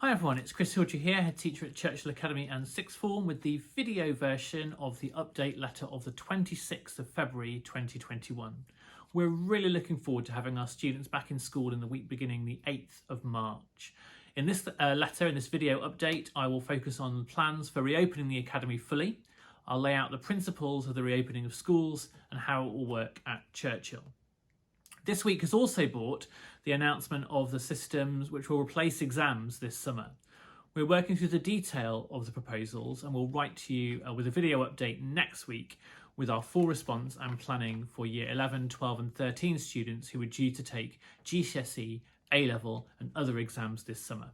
Hi everyone, it's Churchill here, head teacher at Churchill Academy and Sixth Form with the video version of the update letter of the 26th of February 2021. We're really looking forward to having our students back in school in the week beginning the 8th of March. In this letter, in this video update, I will focus on plans for reopening the Academy fully. I'll lay out the principles of the reopening of schools and how it will work at Churchill. This week has also brought the announcement of the systems which will replace exams this summer. We're working through the detail of the proposals and we'll write to you with a video update next week with our full response and planning for Year 11, 12 and 13 students who are due to take GCSE, A-Level and other exams this summer.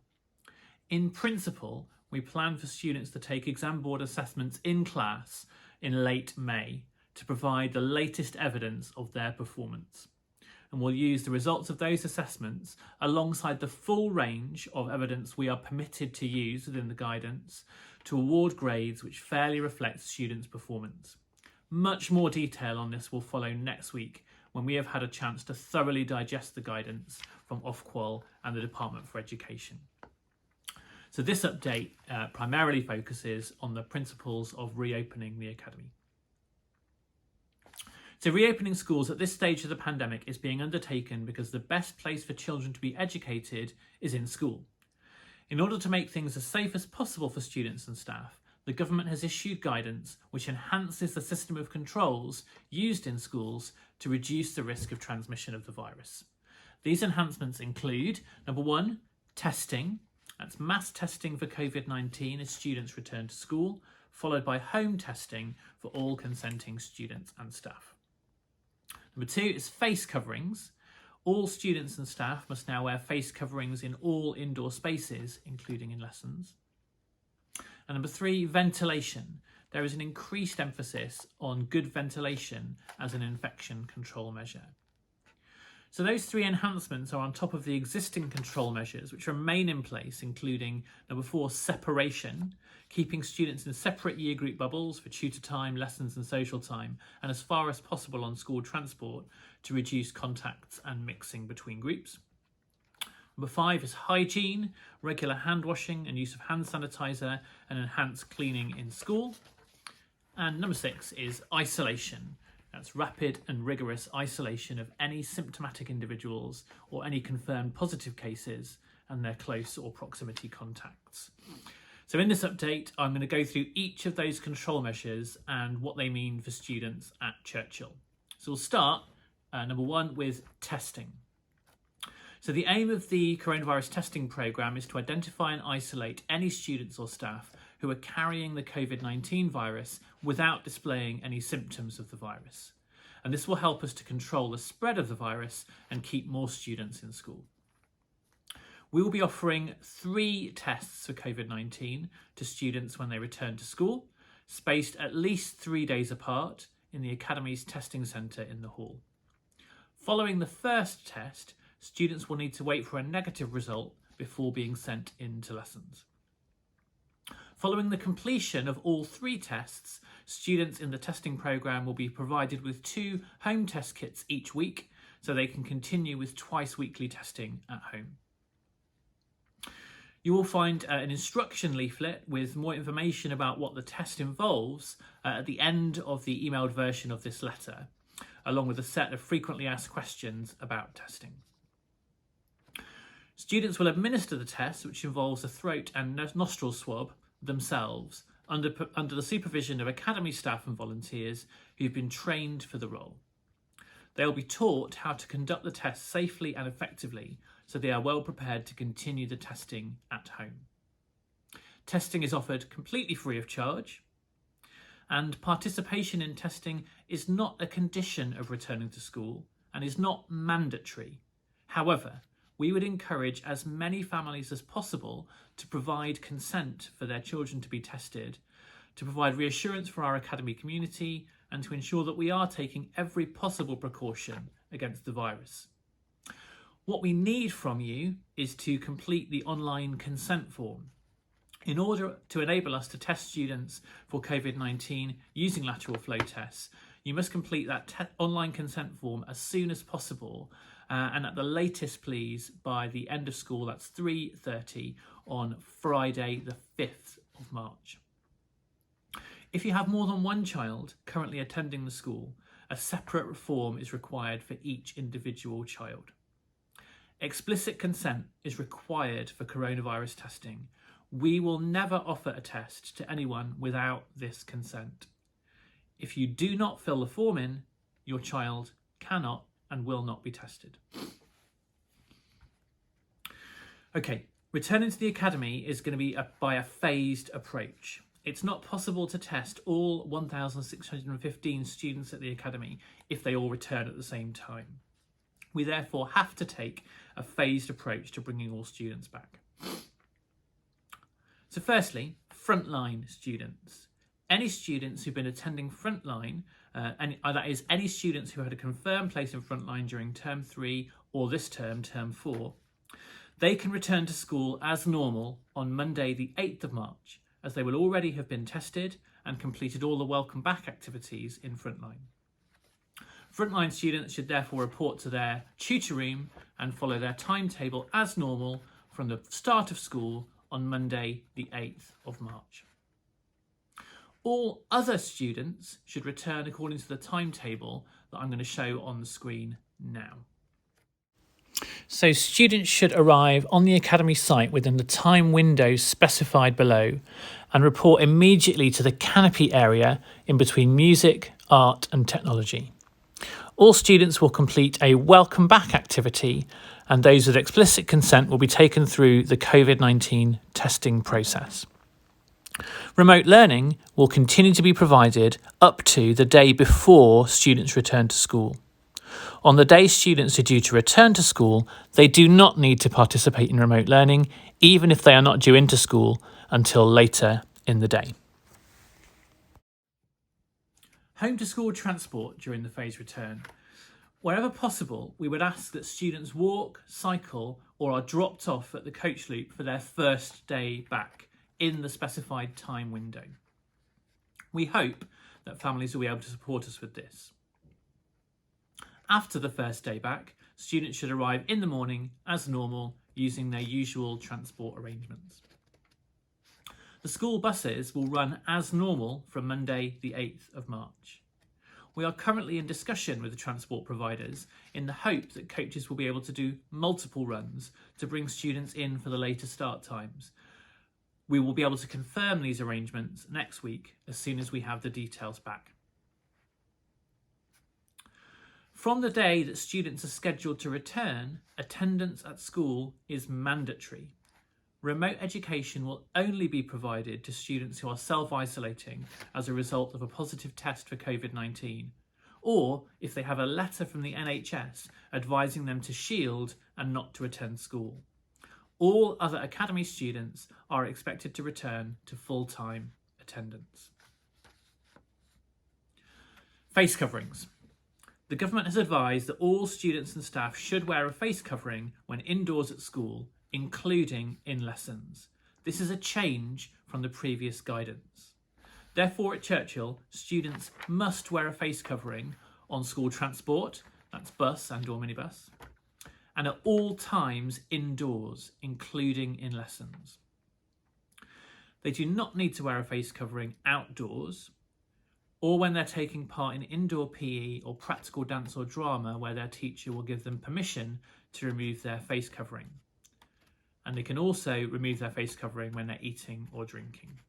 In principle, we plan for students to take exam board assessments in class in late May to provide the latest evidence of their performance. And we'll use the results of those assessments alongside the full range of evidence we are permitted to use within the guidance to award grades which fairly reflect students' performance. Much more detail on this will follow next week when we have had a chance to thoroughly digest the guidance from Ofqual and the Department for Education. So this update primarily focuses on the principles of reopening the Academy. So reopening schools at this stage of the pandemic is being undertaken because the best place for children to be educated is in school. In order to make things as safe as possible for students and staff, the government has issued guidance which enhances the system of controls used in schools to reduce the risk of transmission of the virus. These enhancements include, number one, testing. That's mass testing for COVID-19 as students return to school, followed by home testing for all consenting students and staff. Number two is face coverings. All students and staff must now wear face coverings in all indoor spaces, including in lessons. And number three, ventilation. There is an increased emphasis on good ventilation as an infection control measure. So those three enhancements are on top of the existing control measures which remain in place, including number four, separation, keeping students in separate year group bubbles for tutor time, lessons and social time, and as far as possible on school transport to reduce contacts and mixing between groups. Number five is hygiene, regular hand washing and use of hand sanitizer and enhanced cleaning in school. And number six is isolation. That's rapid and rigorous isolation of any symptomatic individuals or any confirmed positive cases and their close or proximity contacts. So in this update, I'm going to go through each of those control measures and what they mean for students at Churchill. So we'll start, number one, with testing. So the aim of the coronavirus testing programme is to identify and isolate any students or staff who are carrying the COVID-19 virus without displaying any symptoms of the virus. And this will help us to control the spread of the virus and keep more students in school. We will be offering 3 tests for COVID-19 to students when they return to school, spaced at least 3 days apart in the Academy's testing centre in the hall. Following the first test, students will need to wait for a negative result before being sent into lessons. Following the completion of all 3 tests, students in the testing programme will be provided with 2 home test kits each week so they can continue with twice weekly testing at home. You will find an instruction leaflet with more information about what the test involves at the end of the emailed version of this letter, along with a set of frequently asked questions about testing. Students will administer the test, which involves a throat and nostril swab, themselves under the supervision of Academy staff and volunteers who've been trained for the role. They'll be taught how to conduct the test safely and effectively so they are well prepared to continue the testing at home. Testing is offered completely free of charge, and participation in testing is not a condition of returning to school and is not mandatory. However, we would encourage as many families as possible to provide consent for their children to be tested, to provide reassurance for our Academy community, and to ensure that we are taking every possible precaution against the virus. What we need from you is to complete the online consent form. In order to enable us to test students for COVID-19 using lateral flow tests, you must complete that online consent form as soon as possible and at the latest, please, by the end of school, that's 3:30 on Friday the 5th of March. If you have more than one child currently attending the school, a separate form is required for each individual child. Explicit consent is required for coronavirus testing. We will never offer a test to anyone without this consent. If you do not fill the form in, your child cannot and will not be tested. Okay, returning to the academy is going to be by a phased approach. It's not possible to test all 1,615 students at the academy if they all return at the same time. We therefore have to take a phased approach to bringing all students back. So firstly, frontline students. Any students who've been attending frontline, that is any students who had a confirmed place in frontline during term 3 or this term, term 4, they can return to school as normal on Monday the 8th of March, as they will already have been tested and completed all the welcome back activities in frontline. Frontline students should therefore report to their tutor room and follow their timetable as normal from the start of school on Monday the 8th of March. All other students should return according to the timetable that I'm going to show on the screen now. So students should arrive on the academy site within the time window specified below and report immediately to the canopy area in between music, art and technology. All students will complete a welcome back activity, and those with explicit consent will be taken through the COVID-19 testing process. Remote learning will continue to be provided up to the day before students return to school. On the day students are due to return to school, they do not need to participate in remote learning, even if they are not due into school until later in the day. Home to school transport during the phased return. Wherever possible, we would ask that students walk, cycle, or are dropped off at the coach loop for their first day back in the specified time window. We hope that families will be able to support us with this. After the first day back, students should arrive in the morning as normal using their usual transport arrangements. The school buses will run as normal from Monday the 8th of March. We are currently in discussion with the transport providers in the hope that coaches will be able to do multiple runs to bring students in for the later start times. We will be able to confirm these arrangements next week as soon as we have the details back. From the day that students are scheduled to return, attendance at school is mandatory. Remote education will only be provided to students who are self-isolating as a result of a positive test for COVID-19, or if they have a letter from the NHS advising them to shield and not to attend school. All other academy students are expected to return to full-time attendance. Face coverings. The government has advised that all students and staff should wear a face covering when indoors at school, including in lessons. This is a change from the previous guidance. Therefore, at Churchill, students must wear a face covering on school transport, that's bus and/or minibus, and at all times indoors, including in lessons. They do not need to wear a face covering outdoors, or when they're taking part in indoor PE or practical dance or drama where their teacher will give them permission to remove their face covering. And they can also remove their face covering when they're eating or drinking.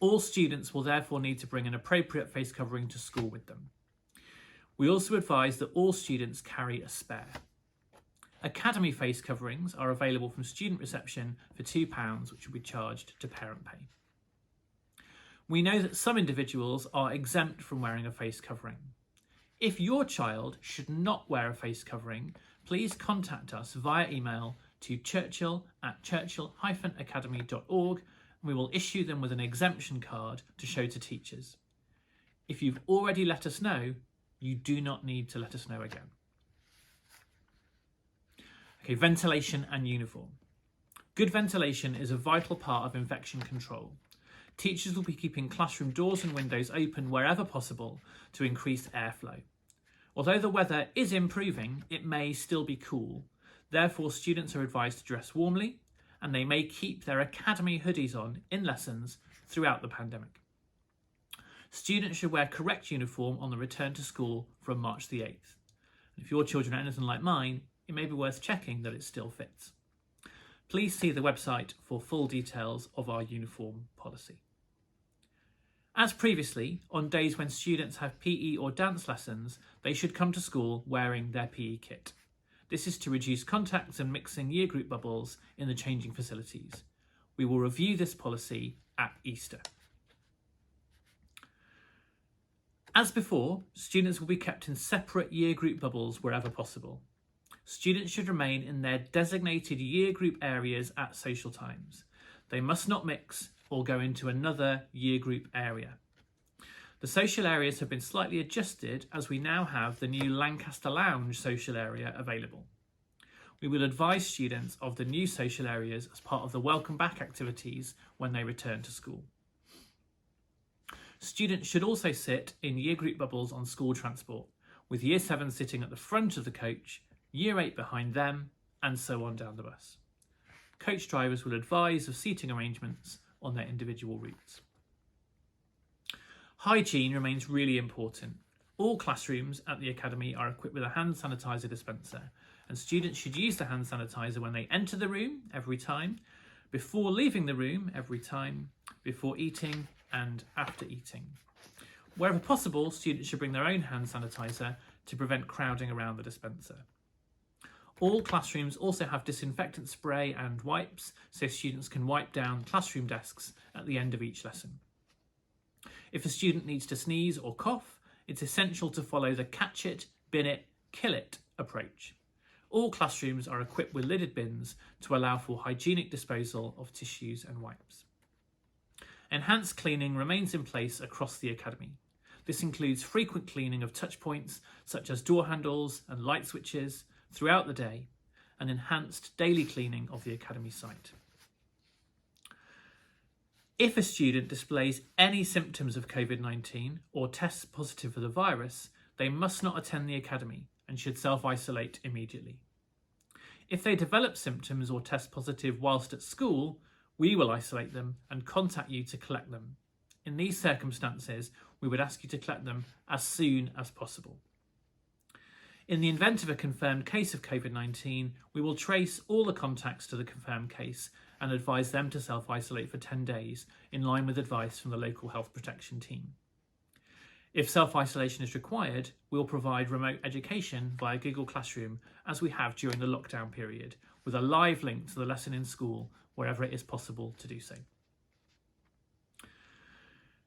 All students will therefore need to bring an appropriate face covering to school with them. We also advise that all students carry a spare. Academy face coverings are available from student reception for £2, which will be charged to parent pay. We know that some individuals are exempt from wearing a face covering. If your child should not wear a face covering, please contact us via email to churchill@churchill-academy.org and we will issue them with an exemption card to show to teachers. If you've already let us know, you do not need to let us know again. Okay, ventilation and uniform. Good ventilation is a vital part of infection control. Teachers will be keeping classroom doors and windows open wherever possible to increase airflow. Although the weather is improving, it may still be cool. Therefore, students are advised to dress warmly, and they may keep their academy hoodies on in lessons throughout the pandemic. Students should wear correct uniform on the return to school from March the 8th. And if your children are anything like mine, it may be worth checking that it still fits. Please see the website for full details of our uniform policy. As previously, on days when students have PE or dance lessons, they should come to school wearing their PE kit. This is to reduce contacts and mixing year group bubbles in the changing facilities. We will review this policy at Easter. As before, students will be kept in separate year group bubbles wherever possible. Students should remain in their designated year group areas at social times. They must not mix or go into another year group area. The social areas have been slightly adjusted as we now have the new Lancaster Lounge social area available. We will advise students of the new social areas as part of the welcome back activities when they return to school. Students should also sit in year group bubbles on school transport, with Year 7 sitting at the front of the coach, Year 8 behind them, and so on down the bus. Coach drivers will advise of seating arrangements on their individual routes. Hygiene remains really important. All classrooms at the Academy are equipped with a hand sanitizer dispenser, and students should use the hand sanitizer when they enter the room every time, before leaving the room every time, before eating and after eating. Wherever possible, students should bring their own hand sanitizer to prevent crowding around the dispenser. All classrooms also have disinfectant spray and wipes, so students can wipe down classroom desks at the end of each lesson. If a student needs to sneeze or cough, it's essential to follow the catch it, bin it, kill it approach. All classrooms are equipped with lidded bins to allow for hygienic disposal of tissues and wipes. Enhanced cleaning remains in place across the Academy. This includes frequent cleaning of touch points such as door handles and light switches throughout the day, and enhanced daily cleaning of the Academy site. If a student displays any symptoms of COVID-19 or tests positive for the virus, they must not attend the Academy and should self-isolate immediately. If they develop symptoms or test positive whilst at school, we will isolate them and contact you to collect them. In these circumstances, we would ask you to collect them as soon as possible. In the event of a confirmed case of COVID-19, we will trace all the contacts to the confirmed case and advise them to self-isolate for 10 days, in line with advice from the local health protection team. If self-isolation is required, we will provide remote education via Google Classroom, as we have during the lockdown period, with a live link to the lesson in school wherever it is possible to do so.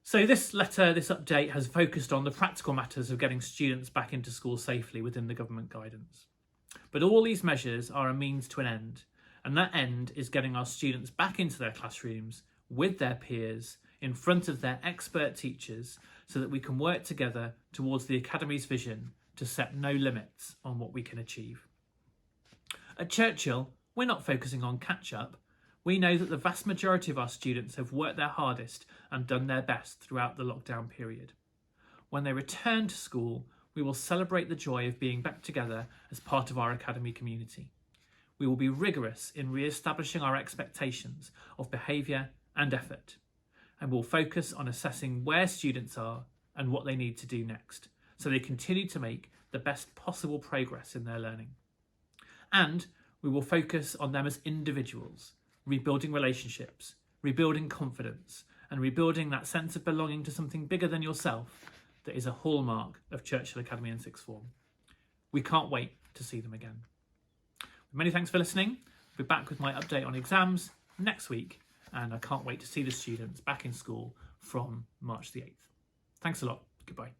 So this update has focused on the practical matters of getting students back into school safely within the government guidance. But all these measures are a means to an end, and that end is getting our students back into their classrooms with their peers, in front of their expert teachers, so that we can work together towards the Academy's vision to set no limits on what we can achieve. At Churchill, we're not focusing on catch-up. We know that the vast majority of our students have worked their hardest and done their best throughout the lockdown period. When they return to school, we will celebrate the joy of being back together as part of our Academy community. We will be rigorous in re-establishing our expectations of behaviour and effort, and we'll focus on assessing where students are and what they need to do next, so they continue to make the best possible progress in their learning. And we will focus on them as individuals, rebuilding relationships, rebuilding confidence, and rebuilding that sense of belonging to something bigger than yourself that is a hallmark of Churchill Academy and Sixth Form. We can't wait to see them again. Many thanks for listening. I'll be back with my update on exams next week, and I can't wait to see the students back in school from March the 8th. Thanks a lot. Goodbye.